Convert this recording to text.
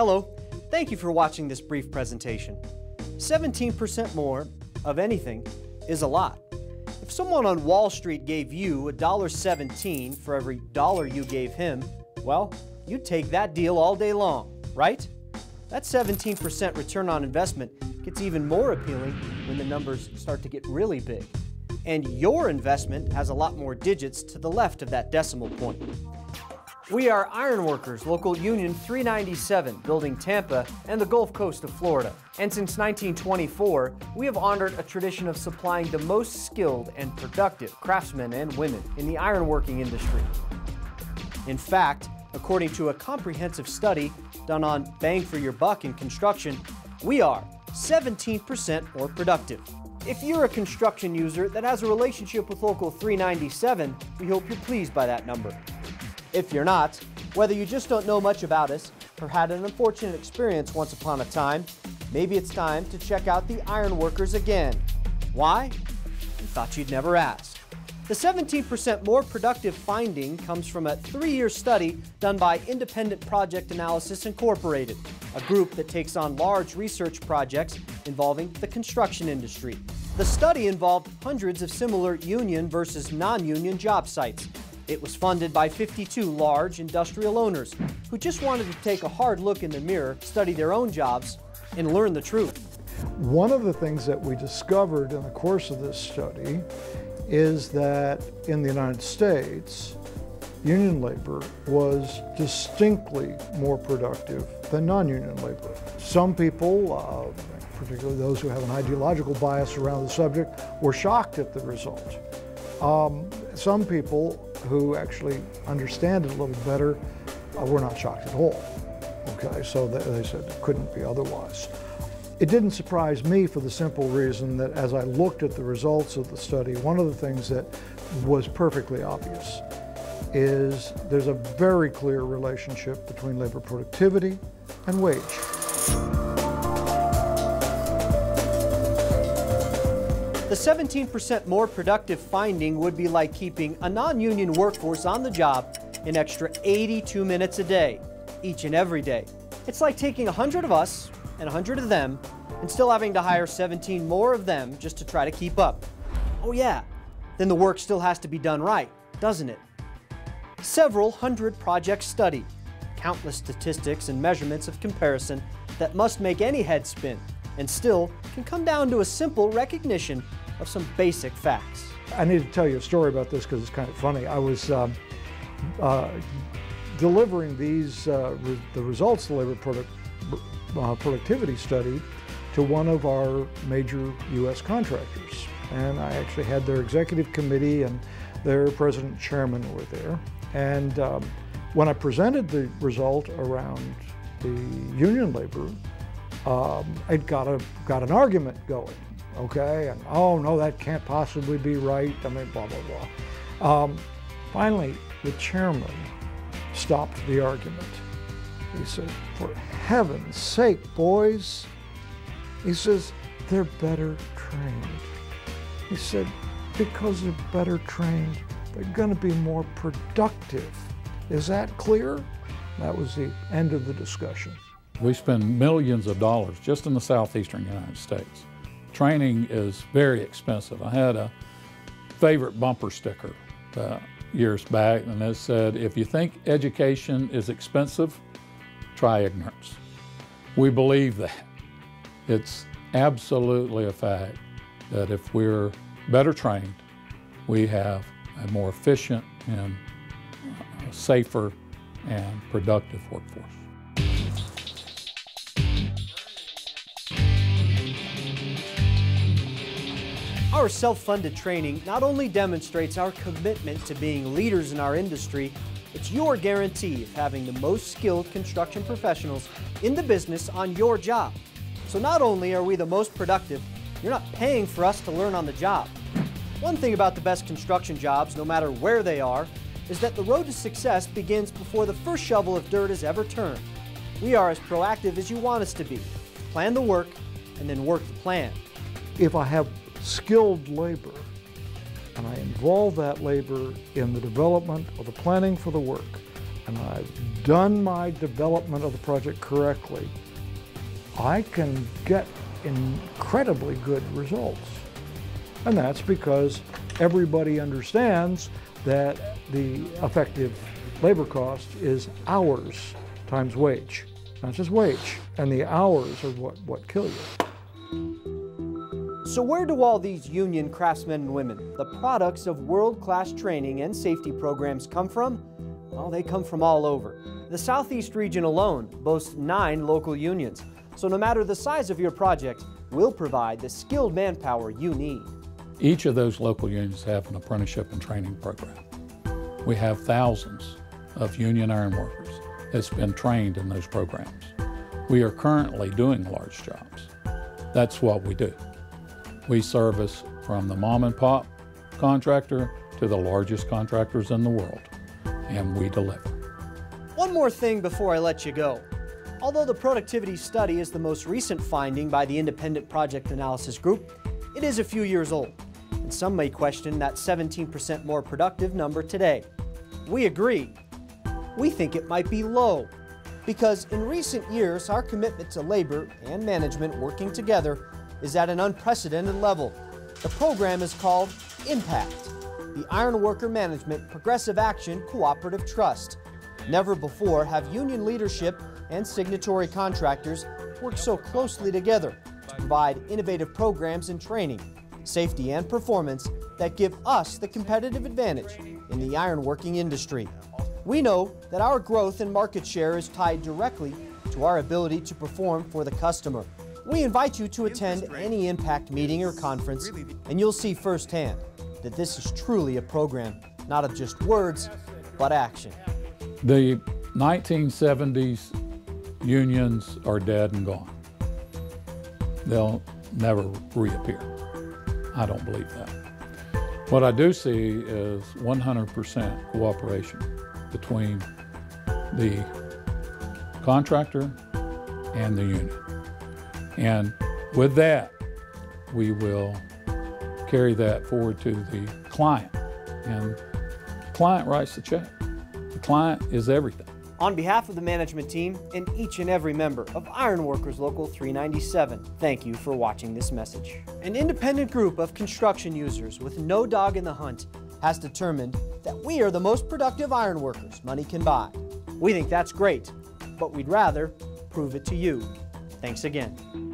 Hello, thank you for watching this brief presentation. 17% more of anything is a lot. If someone on Wall Street gave you $1.17 for every dollar you gave him, well, you'd take that deal all day long, right? That 17% return on investment gets even more appealing when the numbers start to get really big. And your investment has a lot more digits to the left of that decimal point. We are Ironworkers, Local Union 397, building Tampa and the Gulf Coast of Florida. And since 1924, we have honored a tradition of supplying the most skilled and productive craftsmen and women in the ironworking industry. In fact, according to a comprehensive study done on bang for your buck in construction, we are 17% more productive. If you're a construction user that has a relationship with Local 397, we hope you're pleased by that number. If you're not, whether you just don't know much about us or had an unfortunate experience once upon a time, maybe it's time to check out the Ironworkers again. Why? You thought you'd never ask. The 17% more productive finding comes from a 3-year study done by Independent Project Analysis Incorporated, a group that takes on large research projects involving the construction industry. The study involved hundreds of similar union versus non-union job sites. It was funded by 52 large industrial owners who just wanted to take a hard look in the mirror, study their own jobs, and learn the truth. One of the things that we discovered in the course of this study is that in the United States, union labor was distinctly more productive than non-union labor. Some people, particularly those who have an ideological bias around the subject, were shocked at the result. Some people who actually understand it a little better were not shocked at all. Okay, so they said it couldn't be otherwise. It didn't surprise me for the simple reason that as I looked at the results of the study, one of the things that was perfectly obvious is there's a very clear relationship between labor productivity and wage. The 17% more productive finding would be like keeping a non-union workforce on the job an extra 82 minutes a day, each and every day. It's like taking 100 of us and 100 of them and still having to hire 17 more of them just to try to keep up. Oh yeah, then the work still has to be done right, doesn't it? Several hundred projects studied, countless statistics and measurements of comparison that must make any head spin, and still can come down to a simple recognition of some basic facts. I need to tell you a story about this because it's kind of funny. I was delivering the results of the labor productivity study to one of our major U.S. contractors. And I actually had their executive committee and their president and chairman were there. And when I presented the result around the union labor, it got an argument going, okay? And oh no, that can't possibly be right. I mean, blah, blah, blah. Finally, the chairman stopped the argument. He said, for heaven's sake, boys, he says, they're better trained. He said, because they're better trained, they're gonna be more productive. Is that clear? That was the end of the discussion. We spend millions of dollars just in the southeastern United States. Training is very expensive. I had a favorite bumper sticker years back, and it said, if you think education is expensive, try ignorance. We believe that. It's absolutely a fact that if we're better trained, we have a more efficient and safer and productive workforce. Our self-funded training not only demonstrates our commitment to being leaders in our industry, it's your guarantee of having the most skilled construction professionals in the business on your job. So not only are we the most productive, you're not paying for us to learn on the job. One thing about the best construction jobs, no matter where they are, is that the road to success begins before the first shovel of dirt is ever turned. We are as proactive as you want us to be. Plan the work, and then work the plan. If I have skilled labor, and I involve that labor in the development or the planning for the work, and I've done my development of the project correctly, I can get incredibly good results. And that's because everybody understands that the effective labor cost is hours times wage, not just wage. And the hours are what kill you. So where do all these union craftsmen and women, the products of world-class training and safety programs, come from? Well, they come from all over. The Southeast region alone boasts 9 local unions. So no matter the size of your project, we'll provide the skilled manpower you need. Each of those local unions have an apprenticeship and training program. We have thousands of union ironworkers that's been trained in those programs. We are currently doing large jobs. That's what we do. We service from the mom and pop contractor to the largest contractors in the world, and we deliver. One more thing before I let you go. Although the productivity study is the most recent finding by the Independent Project Analysis Group, it is a few years old, and some may question that 17% more productive number today. We agree. We think it might be low, because in recent years, our commitment to labor and management working together is at an unprecedented level. The program is called IMPACT, the Ironworker Management Progressive Action Cooperative Trust. Never before have union leadership and signatory contractors worked so closely together to provide innovative programs and training, safety and performance that give us the competitive advantage in the ironworking industry. We know that our growth and market share is tied directly to our ability to perform for the customer. We invite you to attend any IMPACT meeting or conference, and you'll see firsthand that this is truly a program, not of just words, but action. The 1970s unions are dead and gone. They'll never reappear. I don't believe that. What I do see is 100% cooperation between the contractor and the union. And with that, we will carry that forward to the client. And the client writes the check. The client is everything. On behalf of the management team and each and every member of Ironworkers Local 397, thank you for watching this message. An independent group of construction users with no dog in the hunt has determined that we are the most productive ironworkers money can buy. We think that's great, but we'd rather prove it to you. Thanks again.